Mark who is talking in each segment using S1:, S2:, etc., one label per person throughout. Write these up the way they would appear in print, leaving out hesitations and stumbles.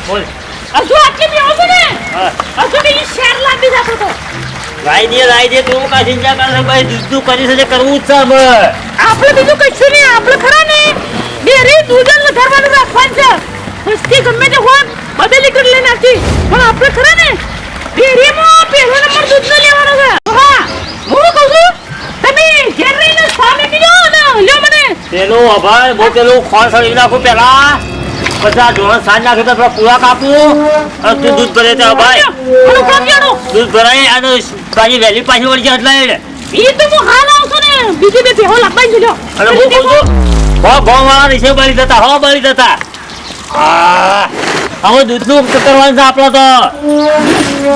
S1: બોલ
S2: હજુ આટલી બી આવશે ને હજુ કે ઈ શેર લાગી જતો તો
S1: લાઈ દે તું કા ચિંતા કરે ભાઈ દૂધ કરી છે કરવું જ છે હવે
S2: આપણે બીજું કશું નહીં આપણે ખરા ને ડેરી દૂધ જ વધારવાનું રાખવાનું છે સસ્તી ગમે તે હોય બધે લીટર લઈને આવતી પણ આપણે ખરા ને ડેરીમાં પહેલો નંબર દૂધ નો લેવાનો છે હા હું કહું છું તમે ઘેર રહીને સામે કીધો ને લ્યો મને
S1: પેલું અભાઈ બહુ પેલું ખોળ સળી નાખું પેલા પછી આ ઢોરણ સાંજ નાખે તો પૂરા કાપું અને તું દૂધ ભરે તો ભાઈ દૂધ ભરાય અને પાછી વહેલી પાછી વળી જાય એટલે
S2: ઈ તો હું હાલ આવશું ને બીજી બે ભેહો લાવવાની છે
S1: અને હું કહું છું વાળા રીસે બળી જતા હવે દૂધનું કરવાનું છે આપણે તો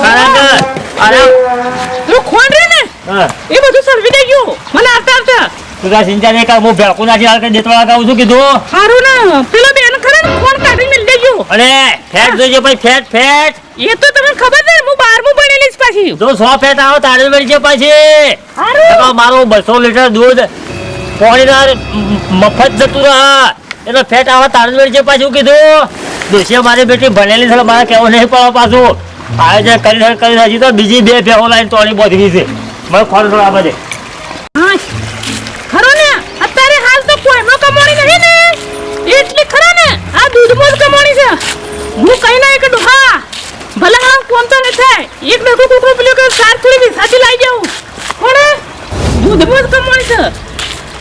S1: કારણ કે અરે
S2: તું ખોણ રે ને એ બધું સર્વી દઈ ગયું મને આવતા
S1: તું તાર ચિંતા નહીં કર હું ભેળકું નાખી હાલ દેતવા લગાવું છું કીધું
S2: સારું ને પેલો બેન ખરા ને ફોન કાઢી મિલ દેજો
S1: અને ફેટ જોઈજો ભાઈ ફેટ
S2: એ તો તમને ખબર છે હું 12મું ભણેલી જ પાછી
S1: જો 100 ફેટ આવો તારે મળી છે પાછી
S2: સારું
S1: મારું 200 લીટર દૂધ પોણીદાર મફત જતું રહે એટલે ફેટ આવો તારે મળી છે પાછું કીધું દોશિયા મારી બેટી ભણેલી છે મારે કેવું નહીં પડે પાછું આયોજન કરી હજી તો બીજી 2 ભેહો લાઈન તોડી બોધી છે મને ખોર થોડા બધે
S2: હા ખરો ને અત્યારે હાલ તો કોઈનો કમાણી નહીં ને એટલી ખરા ને આ દૂધમાં જ કમાણી છે હું કઈ ના એક ડોહા ભલે હા કોમ તો ન થાય એક ડોકો કુકરો પેલો કે સાર થોડી બી સાચી લાવી જાઉં પણ દૂધમાં જ કમાણી છે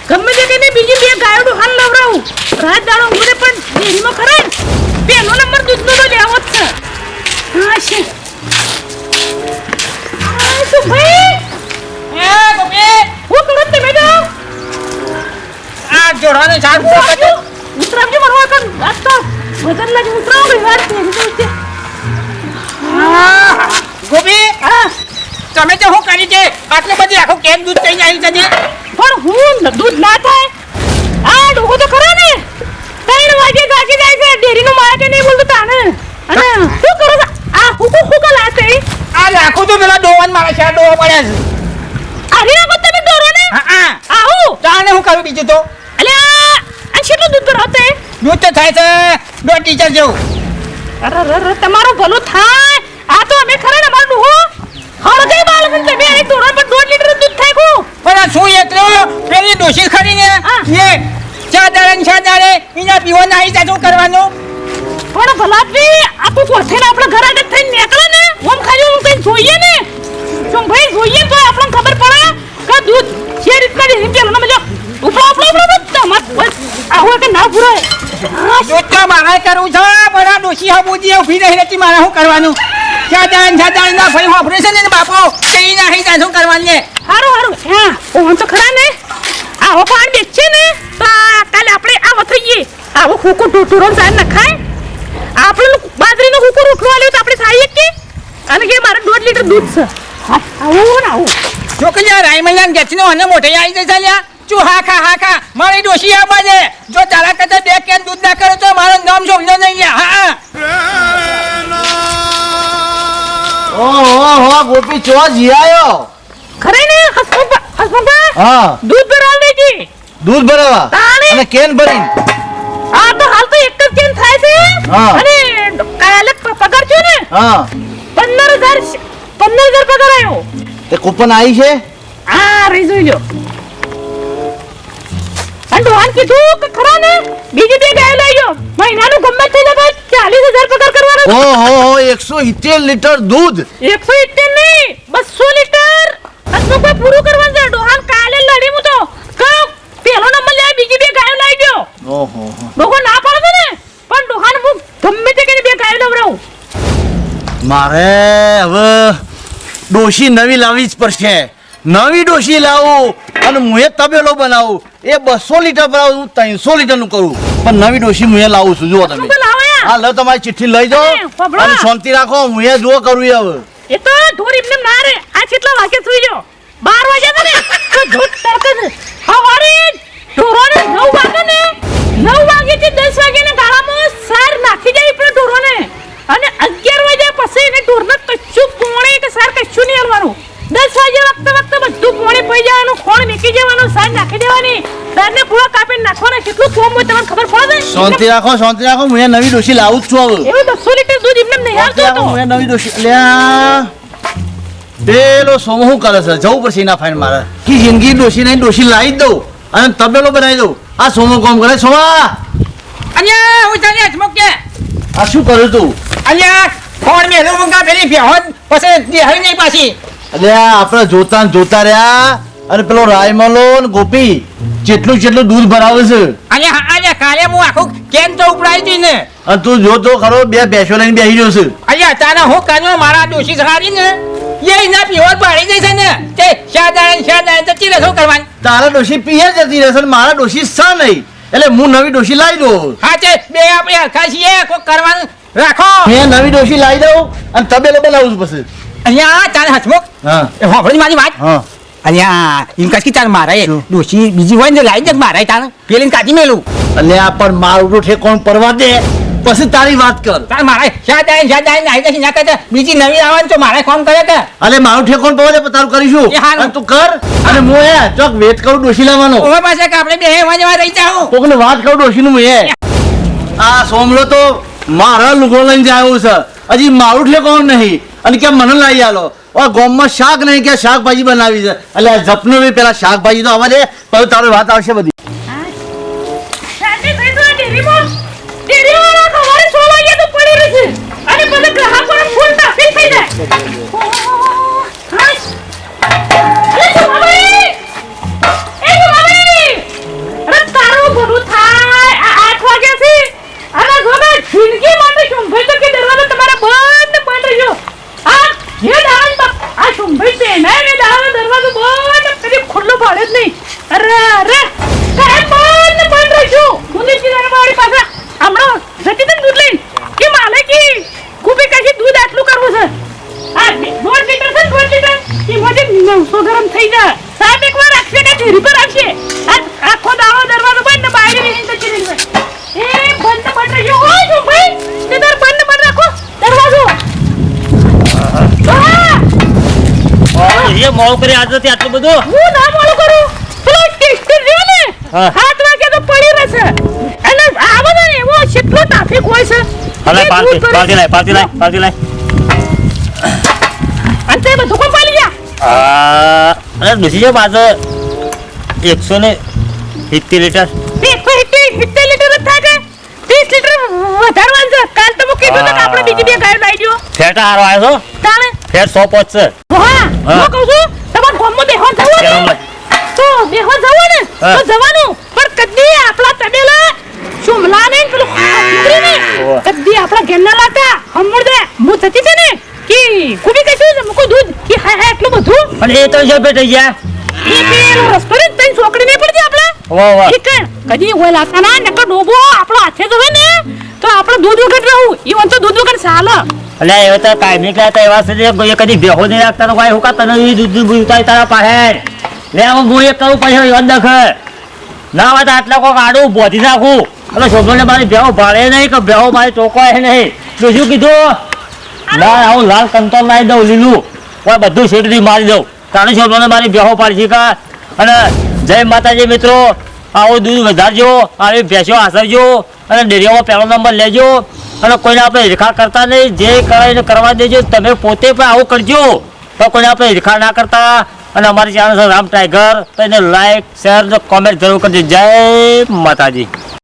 S2: ગમે તે કઈને બીજી 2 ગાયો ડોહાન લવરાવું રાત દાડો હું પણ ડેરીમાં ખરા ને પહેલો નંબર દૂધનો તો લેવો જ છે હા છે આ શું ભાઈ
S3: એ ગોપી
S2: હું કરો તમે તો
S3: આ જોડાને ચાર ફોટો
S2: ઉતરાવજો મારો કન આતો વજન લાગે ઉતરાવ ભાઈ વાત છે
S3: ગોપી
S2: હા
S3: તમે તો હું કરી છે આટલી બધી આખું કેમ દૂધ કઈ આવી છે
S2: પણ હું દૂધ ના થાય આ ડોકો તો ખરા ને 3 વાગે ગાગી જાય છે ડેરીનો માયા કે નહીં બોલતો તાને અને શું કરો છો આ હુકુ લાતે
S3: આ લાખો તો પેલા ડોવાન મારા છે ડોવા પડ્યા છે
S2: અરે આ તમે ડોરો ને
S3: હા
S2: આવો
S3: તાને હું કરું બીજું તો
S2: અલ્યા આ કેટલું દૂધ ભરાતે
S3: દૂધ તો થાય છે દો ટીચર જેવું
S2: અરે તમારો ભલો થાય આ તો અમે ખરા ને મારું હો હળગે બાળક તમે આ ડોરા પર 2 લીટર દૂધ થાય કો
S3: પણ આ શું એટલો પેલી ડોશી ખરીને એ ચા દાડે એના પીવો ના આવી જાય શું કરવાનું
S2: પણ ભલાજી આપો પોતે ને આપણે ઘર આગળ થઈને નીકળે ને ઓમ ખાલી હું કઈ જોઈએ ને શું ભાઈ જોઈએ તો આપણને ખબર પડે કે દૂધ જે રીતના દે પેલો ને મજો ઉપરો આવો કે ના પૂરાય
S3: દૂધ તો મારે કરવું છે પણ આ ડોશી હબુજી ઊભી નહીં રહેતી મારે શું કરવાનું ચા દાડે ના ભાઈ ઓપરેશન ને બાપો કઈ ના આવી જાય શું કરવાનું ને
S2: હારું હા ઓમ તો ખરા ને આવો પાણ બેચે ને તો કાલે આપણે આવો થઈએ આવો હુકુ ટોટુરો સાન ન ખાય આપણે બાજરીનો હુકુ રોટલો આલ્યો તો આપણે ખાઈએ કે અને કે મારે 2 લીટર દૂધ છે આવો
S3: જો કે યાર રાઈમલાન ગેચનો અને મોટે આવી જાય લ્યા ચુ હા ખા મારી ડોશી આવા દે જો તારા કરતા 2 કેન દૂધ ના કરો તો મારું નામ જોડજો નહીં લ્યા હા
S4: ઓહો ગોપી ચો જીયાયો
S2: ખરે ને હસમુખા
S4: હા
S2: દૂધ ભરાવ દેજી
S4: દૂધ ભરાવા
S2: તાણે
S4: અને કેન ભરીને
S2: આ તો હાલ તો એક જ કેન થાય છે
S4: હા.
S2: અને કાલે પગાર છે ને
S4: હા
S2: 15000 પગાર આવ્યો
S4: તે કૂપન આવી છે
S2: આ રહી જોઈ લ્યો અંડવાન કીધું કે ખરા ને બીજી 2 ગાય લઈ ગયો મહિનાનું ગમે થઈ જાય 40000 પગાર કરવાનો
S4: ઓહો 170 લીટર દૂધ
S2: 170 નહીં 200 લીટર હસમુખા પૂરું કરવાનું છે ડોહાન કાલે લડી હું તો પેલો નંબર લે બીજી 2 ગાયો લઈ ગયો
S4: ઓહો
S2: ડોહો ના પાડે ને પણ ડોહાન હું ગમે તે કરીને 2 ગાયો લવરાવું
S4: મારે હવે ડોશી નવી લાવવી જ પડશે નવી ડોશી લાવું અને મુએ તબેલો બનાવું એ 200 લીટર ભરાવું 300 લીટર નું કરું પણ નવી ડોશી મુએ લાવું છું જુઓ તમે હા લો તમારી ચિઠ્ઠી લઈ જાઓ અને શાંતિ રાખો મુએ જુઓ કરું હવે
S2: એ તો ઢોર એમને ના રે આ કેટલા વાગે સુઈ ગયો 12 વાગ્યા ને તો ધૂત તડકે હવારે ઢોરોને 9 વાગે ને 9 વાગે થી 10 વાગે ને ગાળામાં સાર નાખી જાય પણ ઢોરોને અને 11 વાગ્યા પછી એને ઢોરને કશું પોણે કે સાર કશું નહીં હલવાનું 10 વાગ્યા વખતે બધું પોણે પઈ જવાનું ખોણ મેકી જવાનું સાર નાખી દેવાની દારને પૂરા કાપીને નાખવાના કેટલું કોમ હોય તમને ખબર પડે
S4: શાંતિ રાખો મુએ નવી ડોશી લાવું જ છું હવે
S2: એવું 200 લીટર આવતો હતો.
S4: મેં નવી ડોશી અલ્યા પેલો સોમો શું કરે છે જવું પડશે એના ફાઈન મારે કે જિંદગી ડોશી નહીં ડોશી લાવી જ દઉં અને તબેલો બનાવી દઉં આ સોમો કોમ કરે સોમા
S3: અલ્યા હું તને હચમુક કે
S4: આ શું કર્યું તું
S3: અલ્યા ફોન મેલું મંગા પેલી બેહોન પછી દેહાઈ નહીં પાછી
S4: અલ્યા આપણે જોતા ને જોતા રહ્યા અને પેલો રાયમલો ને ગોપી જેટલું દૂધ ભરાવે છે
S3: અલ્યા કાલે હું આખું કેમ તો ઉપડાઈ હતી ને
S4: અને તું જોતો ખરો બે ભેંસો લઈને બેસી રહ્યો છે
S3: અલ્યા તાને હું કાનો મારા દોષી સહારી ને એ ના પીવત પાડી દે છે ને તે શાદાન તો ચીલે શું કરવાની
S4: તારા ડોશી પિયર જતી રહેશે ને મારા ડોશી સા નહીં એટલે હું નવી ડોશી લાવી દઉં
S3: હા તે બે આપણે હરખા છીએ કોઈ કરવાનું રાખો
S4: મેં નવી ડોશી લાવી દઉં અને તબેલો બનાવું છું પછી
S3: અલ્યા તારે હચમુક
S4: હા
S3: હોભળી મારી વાત
S4: હા
S3: અલ્યા એમ કશ કે તાર મારા
S4: શું?
S3: દોષી બીજી હોય ને લાઈ દે મારા તારે પેલી કાઢી મેલું
S4: અલ્યા પણ મારું તો ઠેકોણ પરવા દે પછી તારી વાત કર
S3: તાર મારા શાદાન નાઈ દે ના કરતા બીજી નવી આવવાની તો મારે કામ કરે કે
S4: અલે મારું ઠેકોણ પરવા દે પછી તારું કરીશું
S3: એ હારું.
S4: અને તું કર અને હું એ ચોક વેત કરું ડોશી લાવવાનો
S3: ઓવા પાસે કે આપણે બે હેવા જવા રહી જાઓ
S4: કોકને વાત કરું ડોશીનું હું એ આ સોમલો તો મારા લુગડો લઈને જાય છે હજી મારું ઠેકોણ નહીં અને કે મને લાવી આલો આ ગોમમાં શાક નહીં કે શાકભાજી બનાવી છે એટલે જપનું બી પેલા શાકભાજી તો આવવા દે પછી તારી વાત આવશે બધી
S2: શાંતિ થઈ તો ડેરીમાં ડેરીવાળા ખવારે 6 વાગ્યા તો પડી રહી છે અને પછી ગ્રાહકોને ફૂલ ટ્રાફિક થઈ જાય હાશ અરે સુમાભાઈ એ સુમાભાઈ અરે તારું બધું થાય આ 8 વાગ્યા છે અને જો ને જિંદગી માટે શુંભાઈ તો કે દરવાજો તમારા બંધ રહ્યો આ જે દાન આ શુંભાઈ છે ને દરવાજો બંધ કરી ખુલ્લો પાડે જ નહીં અરે કાંઈ બંધ રહ્યો મુનિજી દરબારી પાસે હમણાં જતી તને દૂધ લઈને કે માલિકી કુપી કાશી દૂધ આટલું કરવું છે આ 1.5 લીટર છે 1.5 લીટર એ મજે 900 ગરમ થઈ જાય સાહેબ એકવાર રાખશે કે ઢેરી પર રાખશે આ આખો દાડો દરવાજો બંધ બહાર રહી તો ચીરી એ બંધ રહ્યો હોય શું ભાઈ તે દર બંધ રાખો દરવાજો
S1: એ મોડું કરી આજે તે આટલું બધું
S2: હું ના મોડું કરું પેલો ટેસ્ટર રહ્યો ને
S1: હા.
S2: 7 વાગે તો પડી રહેશે અને આવો ને એવો કેટલો ટ્રાફિક હોય છે
S1: હવે
S2: એ દૂધ ભરી-
S1: પાર્ટી લાય
S2: અને તે બધું કોણ પાલી ગયા
S1: અરે ડોશી છે પાછળ 170 લીટર
S2: 170 લીટર જ થાય કે 30 લીટર વધારવાનું છે કાલ તો હું કીધું ને કે આપણે બીજી બે ગાયો લાવી દો
S1: ફેટ હારો આવ્યો છો
S2: તાણે
S1: ફેટ 100 પહોંચશે
S2: હા
S1: હા.
S2: હું કહું છું તમારા ગામમાં બેહવા જવું
S1: કેમ
S2: ને
S1: લાય?
S2: તો બેહવા જવું ને
S1: હા.
S2: તો જવાનું પણ કદી આપણા તબેલા શુમલા ને પેલું કુકરી ને
S1: ઓહ.
S2: કદી આપણા ઘેર ના લાતા હમણ દે હું થતી છે ને કે કુબી કશું છે મુકો દૂધ કે હા એટલું બધું
S1: પણ એ તો જે પેટ ગયા
S2: એ પેલો રસ્તો ને તઈ છોકરી નહીં પડતી આપણે
S1: વાહ
S2: ઈ કણ કદી ઓય લાતા ના નકર ડોબો આપણો હાથે જ હોય ને તો આપણે દૂધ વગર રહું ઈ વન તો દૂધ વગર ચાલે
S1: એટલે એ તો કાયમી કહેતા એવા છે જે કોઈ કદી બેહો નહીં રાખતા કોઈ હું કા તને ઈ દૂધ ઉતારી તારા પાસે લે હું એક કરું પછી યાદ દખે ના હોય તો આટલા કોક આડું બોધી નાખું એટલે છોકરોને મારી બેહો ભાડે નહીં કે બેહો મારી ચોકવાય નહીં તો શું કીધું ના આવું લાલ કંટોલ લાવી દઉં લીલું કોઈ બધું શેકડી મારી દઉં તાણે છોકરોને મારી બેહો પાડશી કા અને જય માતાજી મિત્રો આવું દૂધ વધારજો આવી ભેંસો આસરજો અને ડેરીઓમાં પહેલો નંબર લેજો અને કોઈને આપણે હિરખા કરતા નહીં જે કરે કરવા દેજો તમે પોતે પણ આવું કરજો પણ કોઈને આપણે હિરખા ના કરતા અને અમારી ચેનલ છે રામ ટાઈગર તો એને લાઈક શેર કોમેન્ટ જરૂર કરજો જય માતાજી.